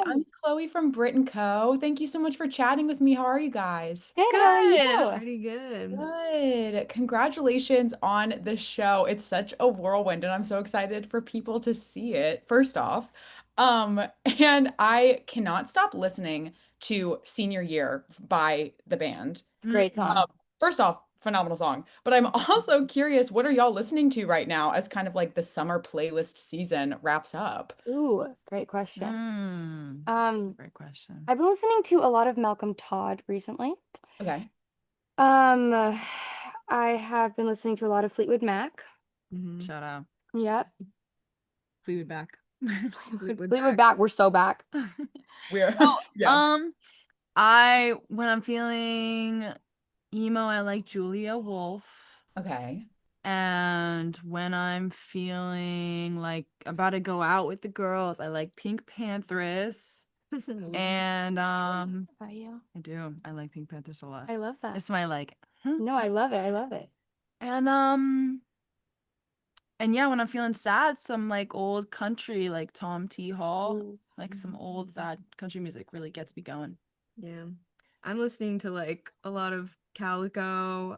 I'm Chloe from Brit+Co. Thank you so much for chatting with me. How are you guys? Good, how are Good. you? Pretty good. Good. Congratulations on the show. It's such a whirlwind, and I'm so excited for people to see it, first off. Um, and I cannot stop listening to Senior Year by the band. Great song. Um, First off, phenomenal song. But I'm also curious, what are y'all listening to right now as kind of like the summer playlist season wraps up? Ooh, great question. Mm, Um, great question. I've been listening to a lot of Malcolm Todd recently. Okay. Um, I have been listening to a lot of Fleetwood Mac. Shout out. Yep. Fleetwood back. Fleetwood Mac, we're so back. We're Oh, yeah. I when I'm feeling emo, I like Julia Wolf. Okay. And when I'm feeling like about to go out with the girls, I like Pink Pantheress. And How about you? I do. I like Pink Pantheress a lot. I love that. It's my like. No, I love it. I love it. And yeah, when I'm feeling sad, some like old country, like Tom T. Hall, Ooh. like some old sad country music really gets me going. Yeah. I'm listening to like a lot of Calico,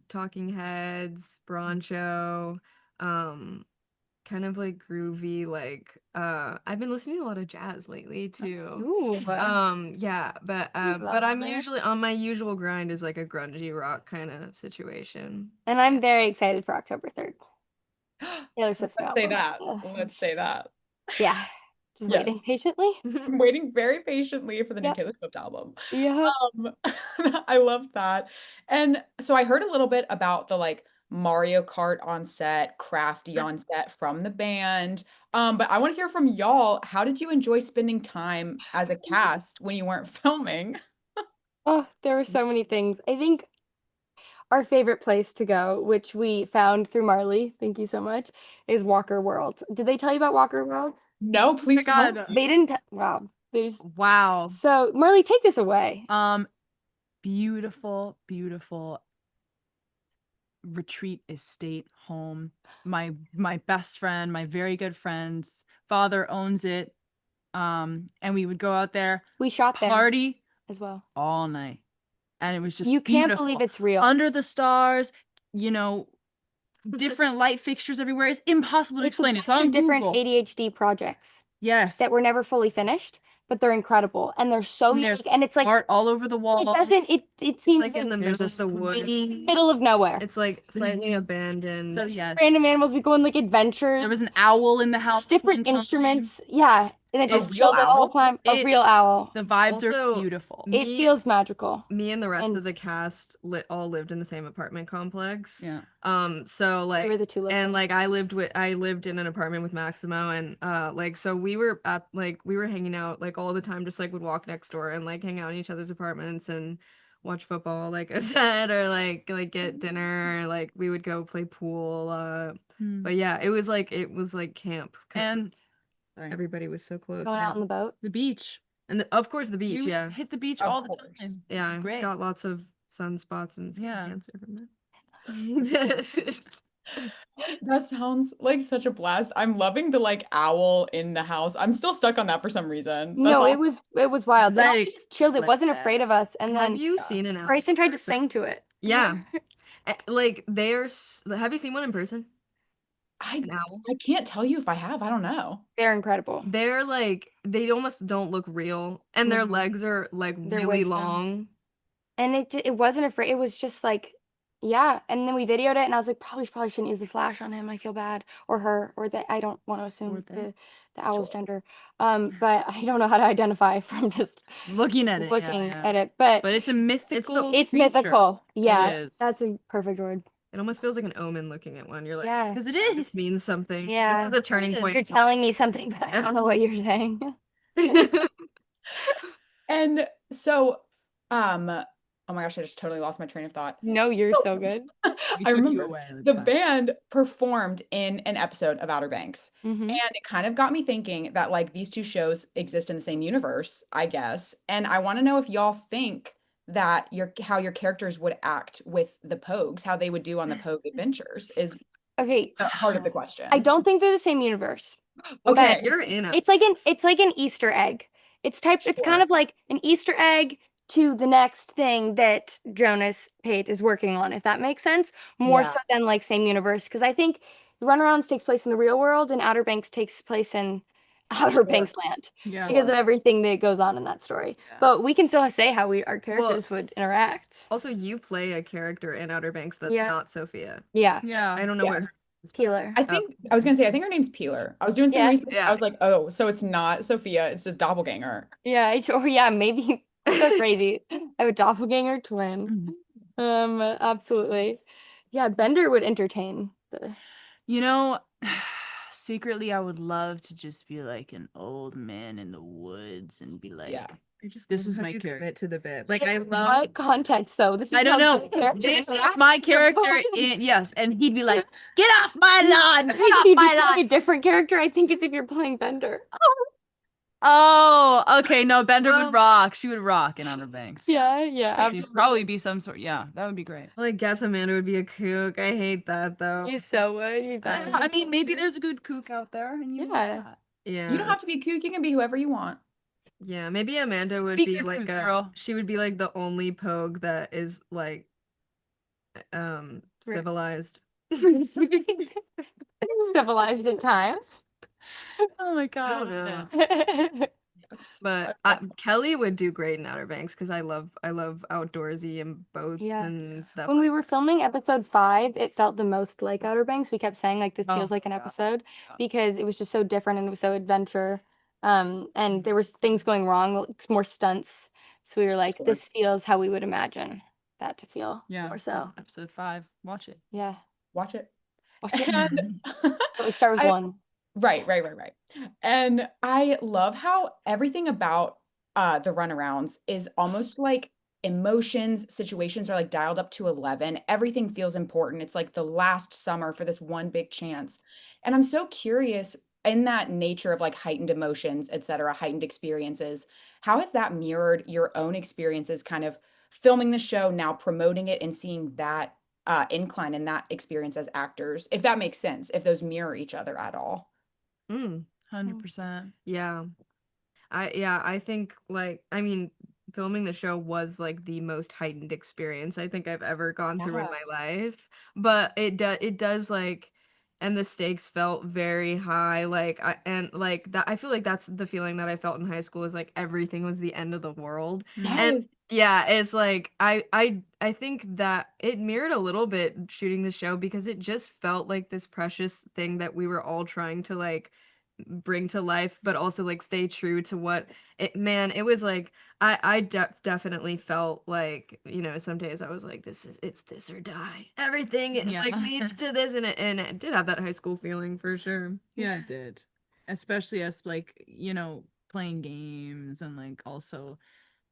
Talking Heads, Broncho, kind of like groovy, like I've been listening to a lot of jazz lately too. Ooh. Yeah, but I'm usually on my usual grind is like a grungy rock kind of situation. And I'm very excited for October 3rd. Taylor Swift's new Let's say album. that. So Let's say that. yeah. Just Yes. waiting patiently. I'm waiting very patiently for the new Yep. Taylor Swift album. Yeah. I love that. And so I heard a little bit about the like Mario Kart on set, Crafty on set from the band. But I want to hear from y'all. How did you enjoy spending time as a cast when you weren't filming? Oh, there were so many things. I think our favorite place to go, which we found through Marley, thank you so much, is Walker World. Did they tell you about Walker World? No, please tell God. me. They didn't. Wow. They just. Wow. So, Marley, take this away. Beautiful, beautiful retreat estate home. My best friend, my very good friend's father owns it. And we would go out there, We shot there party as well. all night. And it was just You can't beautiful. believe it's real. Under the stars, you know, different light fixtures everywhere. It's impossible to explain. It's on different Google. ADHD projects Yes. that were never fully finished, but they're incredible and they're so And there's unique. And it's like art all over the walls. it doesn't. It seems Like in the There's middle a of the woods. screen. middle of nowhere. It's like slightly abandoned. So yes. Random animals. We go on like adventures. There was an owl in the house. Different one time. instruments. Yeah. And it A just real chilled it all owl? the time. A real owl. The vibes Also, are beautiful. It feels magical. Me and the rest And- of the cast all lived in the same apartment complex. Yeah. So like We were the two living. and like I lived in an apartment with Maximo and like so we were hanging out like all the time, just like would walk next door and like hang out in each other's apartments and watch football, like I said, or like get dinner, or, like we would go play pool. But yeah, it was like camp. 'Cause And everybody was so close. Going out on the boat. the beach. And of course the beach, You yeah. hit the beach Of all the course. time. Yeah, It's great. got lots of sunspots and skin Yeah. cancer from that. That sounds like such a blast. I'm loving the like owl in the house. I'm still stuck on that for some reason. No, That's it was wild. Like, Like- it just chilled. It like wasn't that. afraid of us. And Have then you seen an owl? Bryson tried to sing to it. Yeah. Like have you seen one in person? An owl? I can't tell you if I have. I don't know. They're incredible. They're like they almost don't look real, and their Mhm. legs are like They're really wisdom. long. And it wasn't afraid. It was just like, yeah. And then we videoed it, and I was like, probably shouldn't use the flash on him. I feel bad, or her, or that. I don't want to assume they. the owl's Sure. gender. But I don't know how to identify from just Looking at it. looking yeah. at it. But But it's a mythical. it's creature. mythical. Yeah, is. that's a perfect word. It almost feels like an omen looking at one. You're like, Yeah, Because it "Yeah, is. this means something. Yeah. This is a turning It is. point. you're telling me something, but I don't know what you're saying. And so, oh my gosh, I just totally lost my train of thought. No, you're so good. We I took you remember away, that's the fine. band performed in an episode of Outer Banks. Mhm. And it kind of got me thinking that like these two shows exist in the same universe, I guess. And I want to know if y'all think that how your characters would act with the Pogues, how they would do on the Pogue adventures is Okay, the heart of the question. I don't think they're the same universe. Okay. You're in it. It's like an Easter egg. It's kind Sure. of like an Easter egg to the next thing that Jonas Pate is working on, if that makes sense. More Yeah. so than like same universe, because I think the Runarounds takes place in the real world and Outer Banks takes place in Outer Sure. Banks land Yeah. because of everything that goes on in that story. Yeah. But we can still say how our characters would interact. Also, you play a character in Outer Banks that's Yeah. not Sophia. Yeah. Yeah. I don't know what her Yes. is. Peeler. I think I was gonna say I think her name's Peeler. I was doing some Yeah. research. Yeah. I was like, oh, so it's not Sophia, it's just doppelganger. Yeah, or yeah, maybe so crazy. I have a doppelganger twin. Absolutely. Yeah, Bender would entertain the You know, secretly, I would love to just be like an old man in the woods and be like, Yeah. I just this love is how my you character. commit to the bit. Like I love what context though? This is I don't how know. the character This is is my character in, yes, and he'd be like, get off my lawn, get off If you my play a lawn. different character, I think it's if you're playing Bender. Oh, okay. No, Bender Well- would rock. She would rock in Outer Banks. Yeah, She'd absolutely. probably be some sort. Yeah, that would be great. I guess Amanda would be a kook. I hate that though. You so would. You bet. I mean, maybe there's a good kook out there, and you know Yeah. that. Yeah. You don't have to be kook, you can be whoever you want. Yeah, maybe Amanda would Be be good like kook, girl. she would be like the only pogue that is like civilized. Civilized at times. Oh my I god. don't know. Yeah. But Kelley would do great in Outer Banks because I love outdoorsy and boats and stuff. When we were filming episode 5, it felt the most like Outer Banks. We kept saying like this Oh, feels like an yeah. episode Yeah. because it was just so different and it was so adventure. And there was things going wrong, like more stunts. So we were like, Sure. this feels how we would imagine that to feel Yeah. more so. Episode 5. Watch it. Yeah. Watch it. Watch it. And But we start with I- 1. Right. And I love how everything about the runarounds is almost like emotions, situations are like dialed up to 11. Everything feels important. It's like the last summer for this one big chance. And I'm so curious in that nature of like heightened emotions, et cetera, heightened experiences, how has that mirrored your own experiences kind of filming the show, now promoting it and seeing that incline in that experience as actors, if that makes sense, if those mirror each other at all? 100%. Yeah. I think like I mean filming the show was like the most heightened experience I think I've ever gone through in Yeah. my life. But it does like and the stakes felt very high like and like that I feel like that's the feeling that I felt in high school is like everything was the end of the world. And Yes. yeah, it's like I think that it mirrored a little bit shooting the show because it just felt like this precious thing that we were all trying to like bring to life but also like stay true to what it was like I definitely felt like some days I was like it's this or die everything Yeah. like leads to this and it did have that high school feeling for sure. Yeah, it did. Especially us like, playing games and like also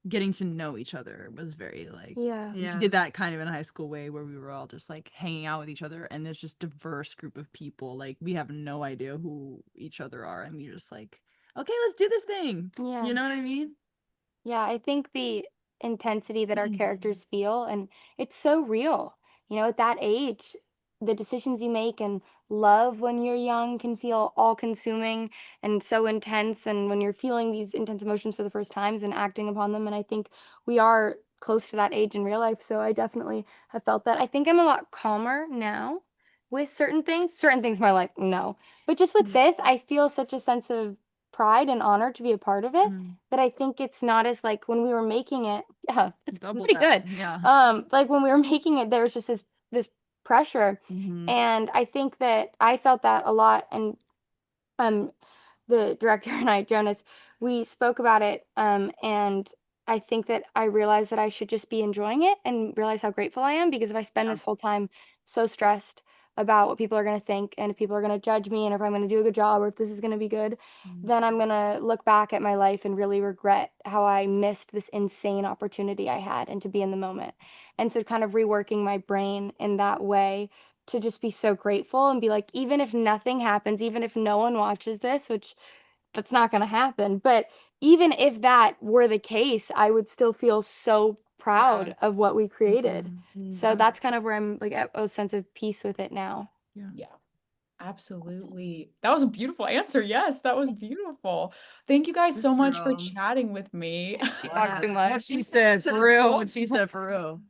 getting to know each other was very like Yeah. we Yeah. did that kind of in a high school way where we were all just like hanging out with each other and there's just diverse group of people like we have no idea who each other are and we're just like okay let's do this thing. Yeah. You know what I mean? Yeah, I think the intensity that our characters feel, and it's so real. At that age, the decisions you make and love when you're young can feel all-consuming and so intense. And when you're feeling these intense emotions for the first times and acting upon them, and I think we are close to that age in real life, so I definitely have felt that. I think I'm a lot calmer now with certain things. Certain things in my life, no. But just with this, I feel such a sense of pride and honor to be a part of it. But I think it's not as like when we were making it. Yeah, it's Double pretty that. good. Yeah. Like when we were making it, there was just this pressure, and I think that I felt that a lot. And the director and I, Jonas, we spoke about it, and I think that I realized that I should just be enjoying it and realize how grateful I am because if I spend this whole time so stressed about what people are going to think and if people are going to judge me and if I'm going to do a good job or if this is going to be good, then I'm going to look back at my life and really regret how I missed this insane opportunity I had and to be in the moment. And so kind of reworking my brain in that way to just be so grateful and be like, even if nothing happens, even if no one watches this, which that's not going to happen, but even if that were the case, I would still feel so proud of what we created. So that's kind of where I'm like at a sense of peace with it now. Yeah. Absolutely. That was a beautiful answer. Yes, that was beautiful. Thank you guys so much for girl. chatting with me. You talk too much. What she said, for real. What she said, for real.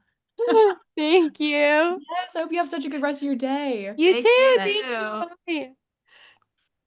Thank you. Yes, I hope you have such a good rest of your day. You Thank too. you Thank too. you. Bye.